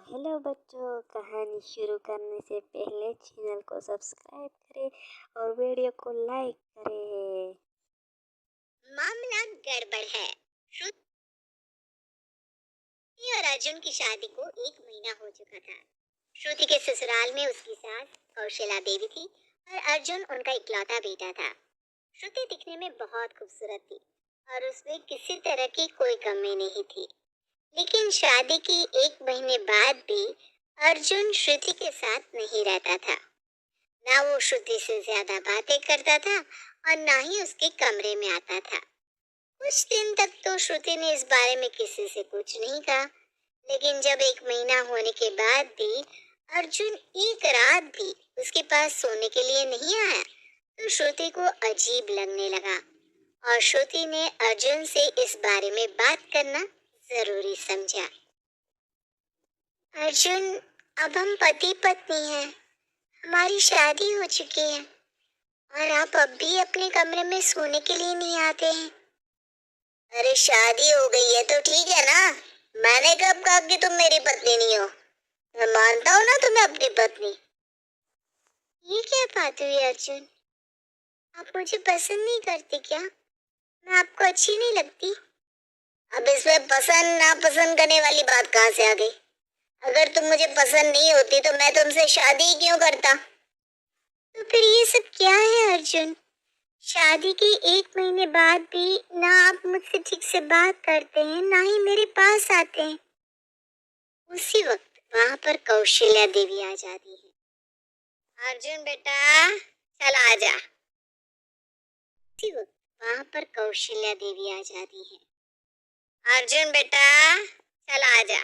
Hello बच्चों, कहानी शुरू करने से पहले चैनल को सब्सक्राइब करें और वीडियो को लाइक करें। मामला गड़बड़ है। श्रुति और अर्जुन की शादी को 1 महीना हो चुका था। श्रुति के ससुराल में उसकी सास कौशल्या देवी थी और अर्जुन उनका इकलौता बेटा था। श्रुति दिखने में बहुत खूबसूरत थी और उसमें किसी तरह की कोई कमी नहीं थी। लेकिन शादी की 1 महीने बाद भी अर्जुन श्रुति के साथ नहीं रहता था। ना वो श्रुति से ज्यादा बातें करता था और ना ही उसके कमरे में आता था। कुछ दिन तक तो श्रुति ने इस बारे में किसी से कुछ नहीं कहा, लेकिन जब 1 महीना होने के बाद भी अर्जुन एक रात भी उसके पास सोने के लिए नहीं आया तो श्रुति को अजीब लगने लगा और श्रुति ने अर्जुन से इस बारे में बात करना जरूरी समझा। अर्जुन, अब हम पति पत्नी हैं, हमारी शादी हो चुकी है और आप अब भी अपने कमरे में सोने के लिए नहीं आते हैं। अरे शादी हो गई है तो ठीक है ना, मैंने कब कहा कि तुम मेरी पत्नी नहीं हो। मैं मानता हूँ ना तुम्हें अपनी पत्नी। ये क्या बात हुई अर्जुन, आप मुझे पसंद नहीं करते क्या? मैं आपको अच्छी नहीं लगती? अब इसमें पसंद नापसंद करने वाली बात कहाँ से आ गई? अगर तुम मुझे पसंद नहीं होती तो मैं तुमसे शादी ही क्यों करता? तो फिर ये सब क्या है अर्जुन? शादी के 1 महीने बाद भी ना आप मुझसे ठीक से बात करते हैं, ना ही मेरे पास आते हैं। उसी वक्त वहां पर कौशल्या देवी आ जाती है। अर्जुन बेटा, चल आजा। उसी वक्त वहां पर कौशल्या देवी आ जाती है। अर्जुन बेटा, चल आजा,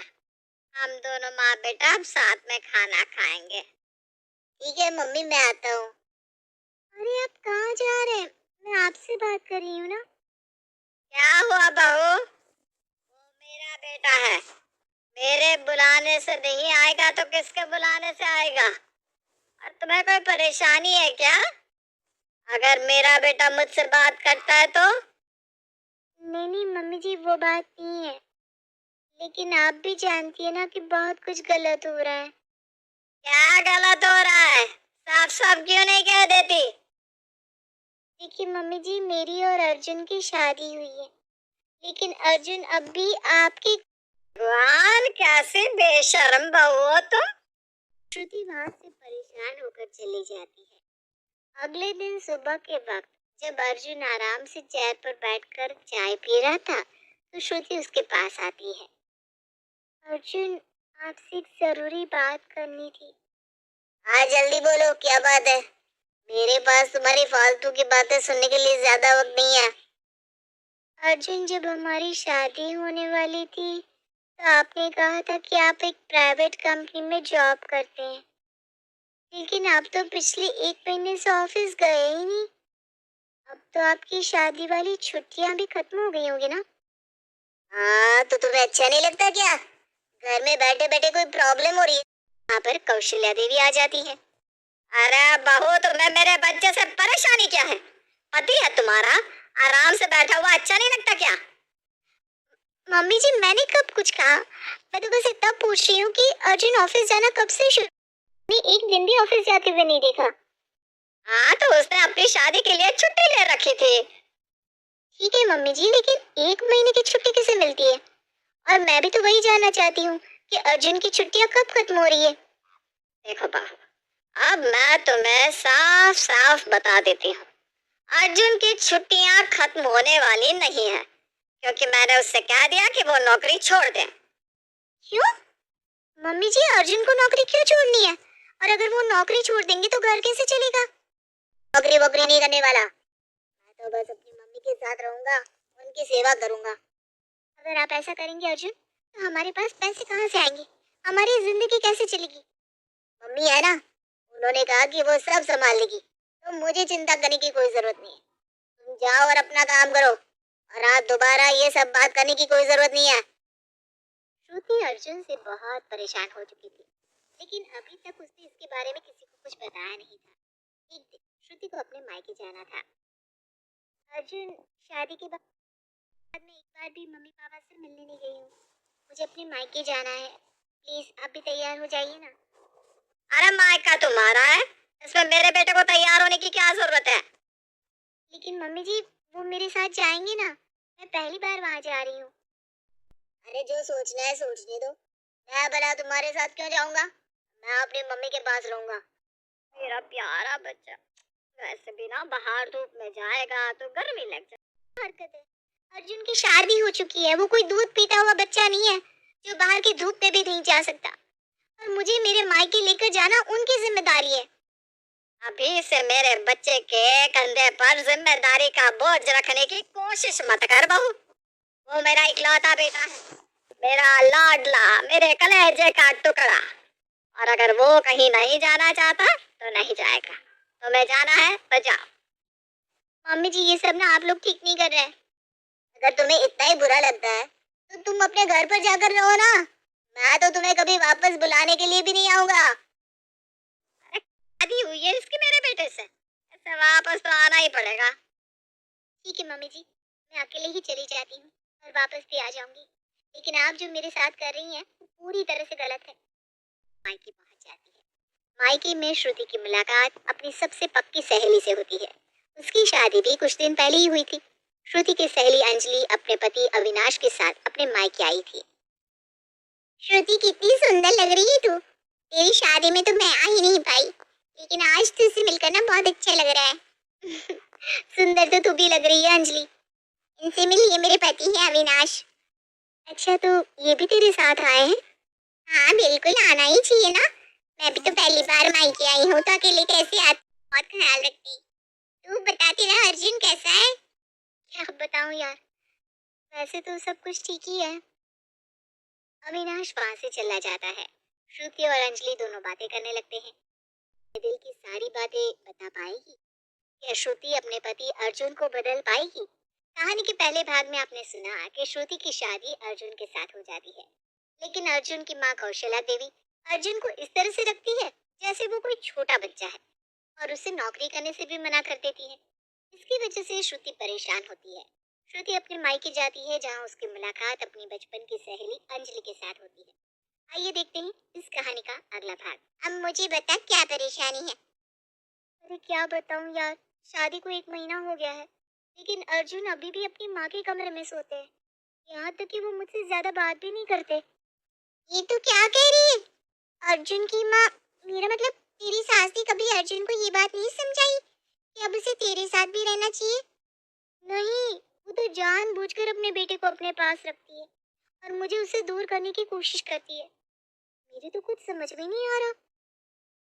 हम दोनों माँ बेटा अब साथ में खाना खाएंगे। ठीक है मम्मी, मैं आता हूँ। अरे आप कहाँ जा रहे हैं? मैं आपसे बात कर रही हूँ ना। क्या हुआ बहू? वो मेरा बेटा है, मेरे बुलाने से नहीं आएगा तो किसके बुलाने से आएगा? और तुम्हें कोई परेशानी है क्या? अगर मेरा बेटा मुझसे बात करता है तो? नहीं नहीं मम्मी जी, वो बात नहीं है, लेकिन आप भी जानती है ना कि बहुत कुछ गलत हो रहा है। क्या गलत हो रहा है? साफ साफ क्यों नहीं कह देती? देखिए मम्मी जी, मेरी और अर्जुन की शादी हुई है, लेकिन अर्जुन अब भी आपकी। भगवान, कैसे बेशर्म बहू हो तुम। श्रुति वहां से परेशान होकर चली जाती है। अगले दिन सुबह के वक्त जब अर्जुन आराम से चेयर पर बैठकर चाय पी रहा था तो श्रुति उसके पास आती है। अर्जुन, आपसे एक जरूरी बात करनी थी। हाँ जल्दी बोलो, क्या बात है? मेरे पास तुम्हारी फालतू की बातें सुनने के लिए ज्यादा वक्त नहीं है। अर्जुन, जब हमारी शादी होने वाली थी तो आपने कहा था कि आप एक प्राइवेट कंपनी में जॉब करते हैं, लेकिन आप तो पिछले 1 महीने से ऑफिस गए ही नहीं। अब तो आपकी शादी वाली छुट्टियां भी खत्म हो गई होंगी ना? हाँ, तो तुम्हें अच्छा नहीं लगता क्या? घर में बैठे बैठे कोई प्रॉब्लम हो रही है? यहाँ पर कौशल्या देवी आ जाती है। अरे बहू, तुम्हें मेरे बच्चे से परेशानी क्या है? पति है तुम्हारा, आराम से बैठा हुआ अच्छा नहीं लगता क्या? मम्मी जी, मैंने कब कुछ कहा? मैं तो बस इतना पूछ रही हूँ कि अर्जुन ऑफिस जाना कब से शुरू? मैंने एक दिन भी ऑफिस जाते हुए नहीं देखा। हाँ, तो उसने अपनी शादी के लिए छुट्टी ले रखी थी। ठीक है मम्मी जी, लेकिन 1 महीने की छुट्टी किसे मिलती है? और मैं भी तो वही जानना चाहती हूँ कि अर्जुन की छुट्टियाँ कब खत्म हो रही है। देखो बहू, अब मैं तुम्हें साफ साफ बता देती हूँ, अर्जुन की छुट्टियाँ खत्म होने वाली नहीं है, क्योंकि मैंने उससे कह दिया कि वो नौकरी छोड़ दे। क्यों? मम्मी जी, अर्जुन को नौकरी क्यों छोड़नी है? और अगर वो नौकरी छोड़ देंगे तो घर कैसे चलेगा? नौकरी वोकरी नहीं करने वाला, मैं तो बस अपनी मम्मी के साथ रहूंगा, उनकी सेवा करूंगा। अगर आप ऐसा करेंगे अर्जुन तो हमारे पास पैसे कहाँ से आएंगे? हमारी जिंदगी कैसे चलेगी? मम्मी है ना, उन्होंने कहा कि वो सब संभाल लेगी, तो मुझे चिंता करने की कोई जरूरत नहीं है। तुम जाओ और अपना काम करो, और आप दोबारा ये सब बात करने की कोई जरूरत नहीं है। श्रुति अर्जुन से बहुत परेशान हो चुकी थी, लेकिन अभी तक उसने इसके बारे में किसी को कुछ बताया नहीं था। एक दिन श्रुति को अपने मायके जाना था। अर्जुन, शादी के बाद मैं एक बार भी मम्मी पापा से मिलने नहीं गई हूँ, मुझे अपने मायके जाना है, प्लीज आप भी तैयार हो जाइए ना। अरे मायका तुम्हारा है, इसमें मेरे बेटे को तैयार होने की क्या जरूरत है? लेकिन मम्मी जी वो मेरे साथ जाएंगे ना, मैं पहली बार वहां जा रही हूँ। अरे जो सोचना है सोचने दो, मैं भला तुम्हारे साथ क्यों जाऊंगा? मैं अपनी मम्मी के पास रहूंगा। मेरा प्यारा बच्चा, वैसे भी ना बाहर धूप में जाएगा तो गर्मी लग जाए। हरकत है। अर्जुन की शादी हो चुकी है, वो कोई दूध पीता हुआ बच्चा नहीं है जो बाहर की धूप में भी नहीं जा सकता। और मुझे मेरे मायके लेकर जाना उनकी जिम्मेदारी है। अभी से मेरे बच्चे के कंधे पर जिम्मेदारी का बोझ रखने की कोशिश मत कर बहू। वो मेरा इकलौता बेटा है, मेरा लाडला, मेरे कलेजे का टुकड़ा। और अगर वो कहीं नहीं जाना चाहता तो नहीं जाएगा। तुम्हें जाना है तो जाओ। मम्मी जी ये सब ना आप लोग ठीक नहीं कर रहे हैं। अगर तुम्हें इतना ही बुरा लगता है तो तुम अपने घर पर जाकर रहो ना। मैं तो तुम्हें कभी वापस बुलाने के लिए भी नहीं आऊंगा। अरे शादी हुई है इसकी मेरे बेटे से, ऐसे वापस तो आना ही पड़ेगा। ठीक है मम्मी जी, मैं अकेले ही चली जाती हूँ और वापस भी आ जाऊंगी। लेकिन आप जो मेरे साथ कर रही हैं वो पूरी तरह से गलत है। मायके पहुंच जाती है। मायके में श्रुति की मुलाकात अपनी सबसे पक्की सहेली से होती है। उसकी शादी भी कुछ दिन पहले ही हुई थी। श्रुति की सहेली अंजलि अपने पति अविनाश के साथ अपने मायके आई थी। श्रुति कितनी सुंदर लग रही है तू। तेरी शादी में तो मैं आ ही नहीं पाई, लेकिन आज तुझसे मिलकर ना बहुत अच्छा लग रहा है। सुंदर तो तू भी लग रही है अंजलि। इनसे मिल, ये मेरे पति हैं अविनाश। अच्छा तो ये भी तेरे साथ आए हैं? हाँ बिल्कुल आना ही चाहिए ना। मैं भी तो पहली बार मायके आई हूँ तो अकेले कैसे आती, बहुत ख्याल रखती। तू बता तेरा अर्जुन कैसा है? क्या बताऊँ यार, वैसे तो सब कुछ ठीक ही है। अविनाश वहां से चला जाता है। श्रुति और अंजलि दोनों बातें करने लगते हैं। दिल की सारी बातें बता पाएगी? क्या श्रुति अपने पति अर्जुन को बदल पाएगी? कहानी के पहले भाग में आपने सुना कि श्रुति की शादी अर्जुन के साथ हो जाती है, लेकिन अर्जुन की माँ कौशला देवी अर्जुन को इस तरह से रखती है जैसे वो कोई छोटा बच्चा है और उसे नौकरी करने से भी मना कर देती है। इसकी वजह से श्रुति परेशान होती है। श्रुति अपने मायके जाती है जहाँ उसकी मुलाकात अपनी बचपन की सहेली अंजलि के साथ होती है। आइए देखते हैं इस कहानी का अगला भाग। अब मुझे बता क्या परेशानी है? अरे क्या बताऊं यार, शादी को 1 महीना हो गया है, लेकिन अर्जुन अभी भी अपनी माँ के कमरे में सोते हैं। यहाँ तक कि वो मुझसे ज्यादा बात भी नहीं करते। ये तो क्या कह रही है? अर्जुन की माँ, मेरा मतलब तेरी सास ने कभी अर्जुन को ये बात नहीं समझाई कि अब उसे तेरे साथ भी रहना चाहिए? नहीं, वो तो जानबूझकर अपने बेटे को अपने पास रखती है और मुझे उससे दूर करने की कोशिश करती है। मेरे तो कुछ समझ में नहीं आ रहा।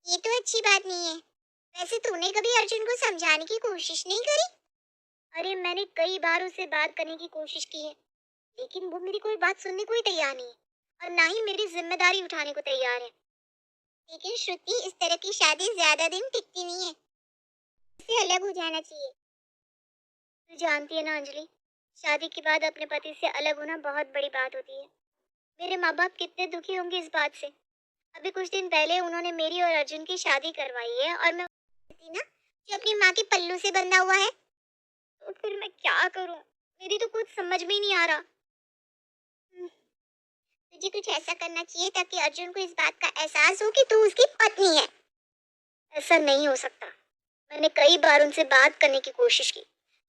ये तो अच्छी बात नहीं है। वैसे तूने कभी अर्जुन को समझाने की कोशिश नहीं करी? अरे मैंने कई बार उससे बात करने की कोशिश की है, लेकिन वो मेरी कोई बात सुनने को ही तैयार नहीं है और ना ही मेरी जिम्मेदारी उठाने को तैयार है। लेकिन श्रुति इस तरह की शादी ज्यादा दिन टिकती नहीं है, इससे अलग हो जाना चाहिए। तू जानती है ना अंजलि, शादी के बाद अपने पति से अलग होना बहुत बड़ी बात होती है। मेरे माँ बाप कितने दुखी होंगे इस बात से। अभी कुछ दिन पहले उन्होंने मेरी और अर्जुन की शादी करवाई है और मैं थी ना जो अपनी माँ के पल्लू से बंधा हुआ है। तो फिर मैं क्या करूं? मेरी तो कुछ समझ में ही नहीं आ रहा। तुझे कुछ ऐसा करना चाहिए ताकि अर्जुन को इस बात का एहसास हो कि तू उसकी पत्नी है। ऐसा नहीं हो सकता। मैंने कई बार उनसे बात करने की कोशिश की,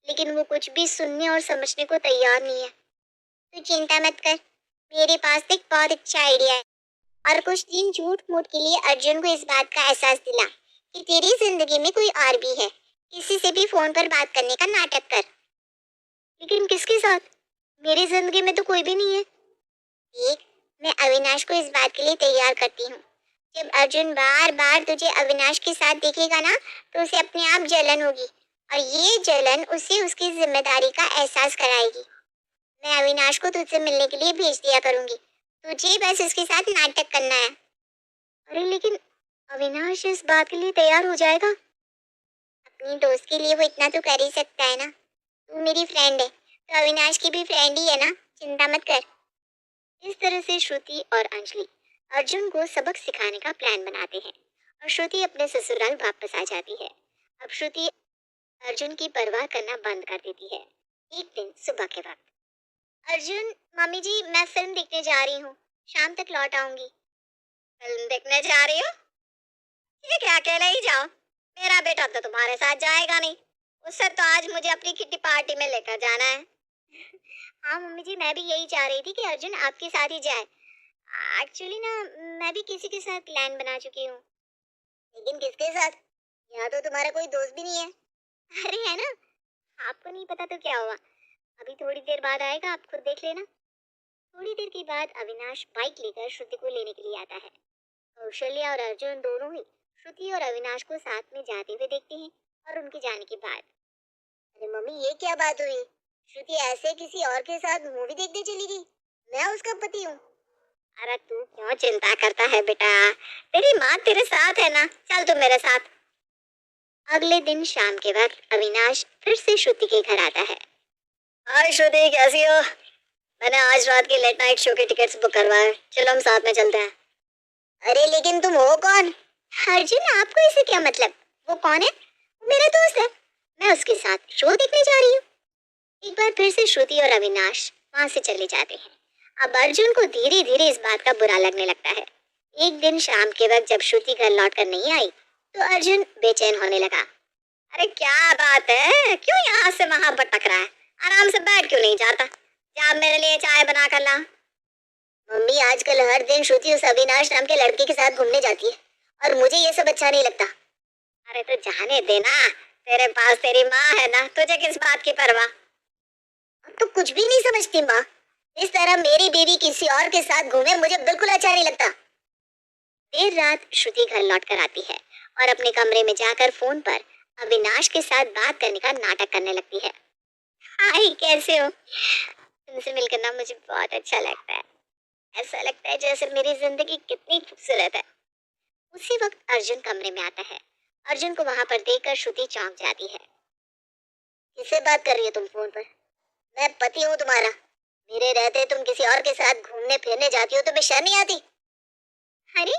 लेकिन वो कुछ भी सुनने और समझने को तैयार नहीं है। तू चिंता मत कर, मेरे पास एक बहुत अच्छा आइडिया है। और कुछ दिन झूठ मूठ के लिए अर्जुन को इस बात का एहसास दिला कि तेरी जिंदगी में कोई और भी है। किसी से भी फोन पर बात करने का नाटक कर। लेकिन किसके साथ? मेरी जिंदगी में तो कोई भी नहीं है। देख, मैं अविनाश को इस बात के लिए तैयार करती हूँ। जब अर्जुन बार बार तुझे अविनाश के साथ देखेगा ना, तो उसे अपने आप जलन होगी और ये जलन उसे उसकी जिम्मेदारी का एहसास कराएगी। मैं अविनाश को तुझसे मिलने के लिए भेज दिया करूंगी, तुझे बस उसके साथ नाटक करना है। अरे लेकिन अविनाश इस बात के लिए तैयार हो जाएगा? अपनी दोस्त के लिए वो इतना तो कर ही सकता है ना। तू मेरी फ्रेंड है तो अविनाश की भी फ्रेंड ही है ना, चिंता मत कर। इस तरह से श्रुति और अंजलि अर्जुन को सबक सिखाने का प्लान बनाते हैं और श्रुति अपने ससुराल वापस आ जाती है। अब श्रुति अर्जुन की परवाह करना बंद कर देती है। एक दिन सुबह के वक्त, अर्जुन, मम्मी जी मैं फिल्म देखने जा रही हूँ, शाम तक लौट आऊंगी। फिल्म देखने जा रही हो? ठीक है, अकेले ही जाओ। मेरा बेटा तो तुम्हारे साथ जाएगा नहीं। उससे तो आज मुझे अपनी किट्टी पार्टी में लेकर जाना है। हाँ मम्मी जी, मैं भी यही चाह रही थी कि अर्जुन आपके साथ ही जाए। एक्चुअली ना, मैं भी किसी के साथ प्लान बना चुकी हूँ। लेकिन किसके साथ? यहाँ तो तुम्हारा कोई दोस्त भी नहीं है। अरे है ना, आपको नहीं पता तो क्या हुआ, अभी थोड़ी देर बाद आएगा, आप खुद देख लेना। थोड़ी देर के बाद अविनाश बाइक लेकर श्रुति को लेने के लिए आता है। कौशल्या और अर्जुन दोनों ही श्रुति और अविनाश को साथ में जाते हुए देखते हैं और उनके जाने के बाद, अरे मम्मी ये क्या बात हुई? श्रुति ऐसे किसी और के साथ मूवी देखने चली गई? मैं उसका पति हूँ। अरे तू क्यों चिंता करता है बेटा, तेरी माँ तेरे साथ है ना, चल तू मेरे साथ। अगले दिन शाम के वक्त अविनाश फिर से श्रुति के घर आता है। हाय श्रुति, कैसी हो? मैंने आज रात की लेट नाइट शो के टिकट्स बुक करवाए, चलो हम साथ में चलते हैं। अरे लेकिन तुम हो कौन? अर्जुन, आपको इससे क्या मतलब? वो कौन है? वो मेरा दोस्त है, मैं उसके साथ शो देखने जा रही हूँ। एक बार फिर से श्रुति और अविनाश वहां से चले जाते हैं। अब अर्जुन को धीरे धीरे इस बात का बुरा लगने लगता है। एक दिन शाम के वक्त जब श्रुति घर लौट कर नहीं आई तो अर्जुन बेचैन होने लगा। अरे क्या बात है, क्यों यहाँ से वहां भटक रहा है? आराम से बैठ क्यों नहीं जाता? जा मेरे लिए चाय बना कर ला। मम्मी आजकल हर दिन श्रुति उस अविनाश नाम के लड़के के साथ घूमने जाती है और मुझे ये सब अच्छा नहीं लगता। अरे तो जाने देना, तेरे पास तेरी माँ है ना, तुझे किस बात की परवाह? तो कुछ भी नहीं समझती माँ, इस तरह मेरी बीवी किसी और के साथ घूमे मुझे बिल्कुल अच्छा नहीं लगता। देर रात श्रुति घर लौट कर आती है और अपने कमरे में जाकर फोन पर अविनाश के साथ बात करने का नाटक करने लगती है। हाय, कैसे हो? तुमसे मिलकर ना मुझे बहुत अच्छा लगता है। ऐसा लगता है जैसे मेरी जिंदगी कितनी खूबसूरत है। उसी वक्त अर्जुन कमरे में आता है। अर्जुन को वहां पर देखकर श्रुति चौंक जाती है। किससे बात कर रही हो तुम फोन पर? मैं पति हूँ तुम्हारा। मेरे रहते तुम किसी और के साथ घूमने फिरने जाती हो तो मैं शर्म नहीं आती? अरे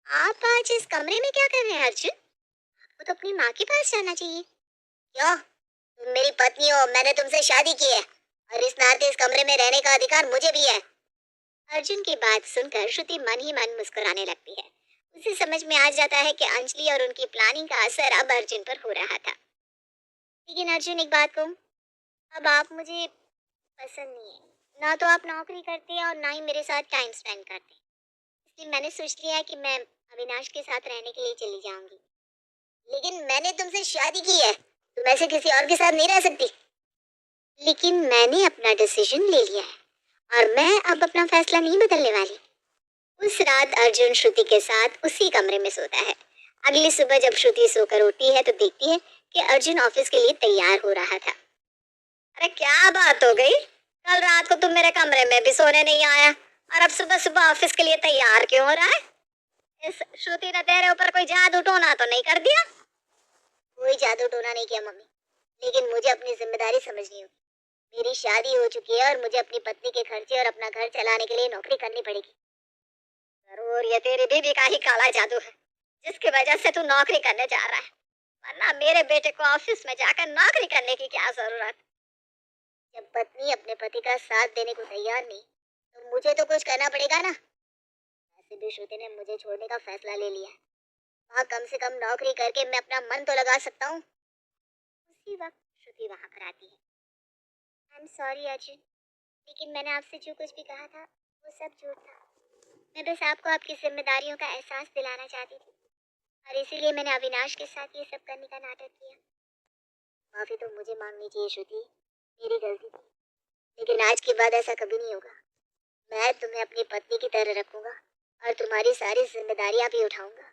आप आज इस कमरे में क्या कर रहे हैं अर्जुन? आपको तो अपनी माँ के पास जाना चाहिए। क्यों? तुम मेरी पत्नी हो, मैंने तुमसे शादी की है और इस नाते इस कमरे में रहने का अधिकार मुझे भी है। अर्जुन की बात सुनकर श्रुति मन ही मन मुस्कुराने लगती है। उसे समझ में आ जाता है कि अंजलि और उनकी प्लानिंग का असर अब अर्जुन पर हो रहा था। लेकिन अर्जुन, एक बात कहूँ, अब आप मुझे पसंद नहीं है। ना तो आप नौकरी करते हैं और ना ही मेरे साथ टाइम स्पेंड करते, इसलिए मैंने सोच लिया है कि मैं अविनाश के साथ रहने के लिए चली जाऊंगी। लेकिन मैंने तुमसे शादी की है, तुम ऐसे किसी और के साथ नहीं रह सकती। लेकिन मैंने अपना डिसीजन ले लिया है और मैं अब अपना फैसला नहीं बदलने वाली। उस रात अर्जुन श्रुति के साथ उसी कमरे में सोता है। अगली सुबह जब श्रुति सोकर उठती है तो देखती है कि अर्जुन ऑफिस के लिए तैयार हो रहा था। अरे क्या बात हो गई, कल रात को तुम मेरे कमरे में भी सोने नहीं आया और अब सुबह सुबह ऑफिस के लिए तैयार क्यों हो रहा है? इस श्रुति ने तेरे ऊपर कोई जादू टोना तो नहीं कर दिया? कोई जादू टोना नहीं किया मम्मी, लेकिन मुझे अपनी जिम्मेदारी समझनी होगी। मेरी शादी हो चुकी है और मुझे अपनी पत्नी के खर्चे और अपना घर चलाने के लिए नौकरी करनी पड़ेगी। जरूर ये तेरी बीवी का ही काला जादू है जिसकी वजह से तू नौकरी करने जा रहा है, वरना मेरे बेटे को ऑफिस में जाकर नौकरी करने की क्या जरूरत? जब पत्नी अपने पति का साथ देने को तैयार नहीं तो मुझे तो कुछ करना पड़ेगा ना। वैसे भी श्रुति ने मुझे छोड़ने का फैसला ले लिया है, वहाँ कम से कम नौकरी करके मैं अपना मन तो लगा सकता हूँ। उसी वक्त श्रुति वहां पर आती है। आई एम सॉरी अर्जुन, लेकिन मैंने आपसे जो कुछ भी कहा था वो सब झूठ था। मैं बस आपको आपकी जिम्मेदारियों का एहसास दिलाना चाहती थी और इसीलिए मैंने अविनाश के साथ ये सब करने का नाटक किया। माफी तो मुझे मांगनी चाहिए श्रुति, मेरी गलती थी, लेकिन आज के बाद ऐसा कभी नहीं होगा। मैं तुम्हें अपनी पत्नी की तरह रखूंगा और तुम्हारी सारी जिम्मेदारियां भी उठाऊंगा।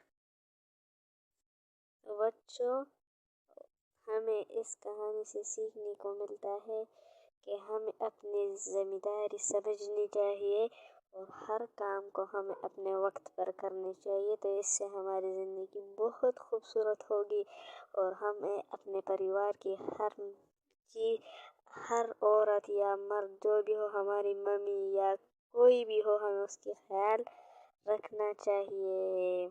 तो बच्चों, हमें इस कहानी से सीखने को मिलता है कि हमें अपनी जिम्मेदारी समझनी चाहिए और हर काम को हमें अपने वक्त पर करनी चाहिए। तो इससे हमारी ज़िंदगी बहुत खूबसूरत होगी और हमें अपने परिवार की हर औरत या मर्द जो भी हो, हमारी मम्मी या कोई भी हो, हमें उसकी ख्याल रखना चाहिए।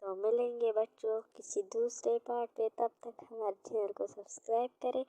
तो मिलेंगे बच्चों किसी दूसरे पार्ट पे, तब तक हमारे चैनल को सब्सक्राइब करें